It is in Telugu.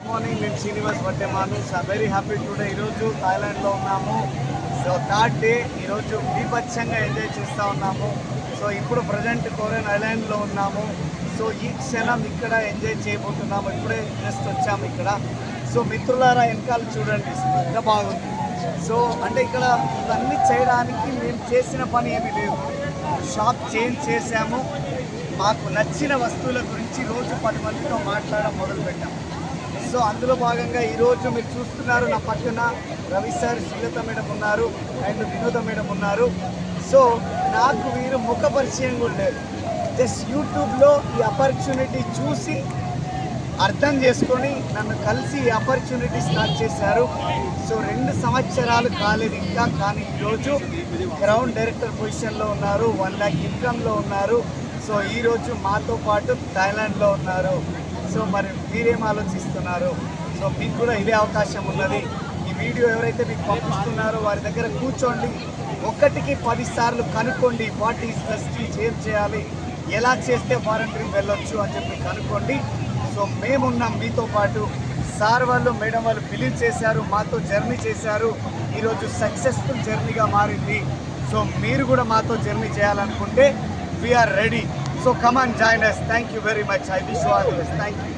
మార్నింగ్ నేను Srinivas Vaddemanu. Very happy today. ఈరోజు థాయిలాండ్లో ఉన్నాము. So third day. ఈరోజు బీభత్సంగా ఎంజాయ్ చేస్తూ ఉన్నాము. సో ఇప్పుడు ప్రజెంట్ కోరియన్ ఐలాండ్లో ఉన్నాము. సో ఈ క్షణం ఇక్కడ ఎంజాయ్ చేయబోతున్నాము. ఇప్పుడే జస్ట్ వచ్చాము ఇక్కడ. సో మిత్రులారా వెనకాల చూడండి, ఎంత బాగుంది. సో అంటే ఇక్కడ ఇవన్నీ చేయడానికి మేము చేసిన పని ఏమీ లేదు. షాప్ చేంజ్ చేసాము. మాకు నచ్చిన వస్తువుల గురించి రోజు 10 మందితో మాట్లాడడం మొదలుపెట్టాము. సో అందులో భాగంగా ఈరోజు మీరు చూస్తున్నారు, నా పక్కన రవి సార్, శ్రీలత మేడం ఉన్నారు అండ్ వినోద మేడం ఉన్నారు. సో నాకు వీరు ముఖ పరిచయం కూడా లేదు. జస్ట్ యూట్యూబ్లో ఈ ఆపర్చునిటీ చూసి అర్థం చేసుకొని నన్ను కలిసి ఈ ఆపర్చునిటీ స్టార్ట్ చేశారు. సో 2 సంవత్సరాలు కాలేదు ఇంకా, కానీ ఈరోజు గ్రౌండ్ డైరెక్టర్ పొజిషన్లో ఉన్నారు, 1 lakh ఇన్కమ్లో ఉన్నారు. సో ఈరోజు మాతో పాటు థాయిలాండ్లో ఉన్నారు. సో మరి మీరేం ఆలోచిస్తున్నారు? సో మీకు కూడా ఇదే అవకాశం ఉన్నది. ఈ వీడియో ఎవరైతే మీకు పంపిస్తున్నారో వారి దగ్గర కూర్చోండి, 1కి 10 సార్లు కనుక్కోండి. వాట్ ఈస్ ద స్కిల్స్, ఏం చేయాలి, ఎలా చేస్తే ఫారెన్ ట్రిప్ వెళ్ళొచ్చు అని చెప్పి కనుక్కోండి. సో మేమున్నాం మీతో పాటు. సార్ వాళ్ళు, మేడం వాళ్ళు బిలీవ్ చేశారు, మాతో జర్నీ చేశారు. ఈరోజు సక్సెస్ఫుల్ జర్నీగా మారింది. సో మీరు కూడా మాతో జర్నీ చేయాలనుకుంటే we're ready. So come and join us. Thank you very much. I wish you all the best. Thank you.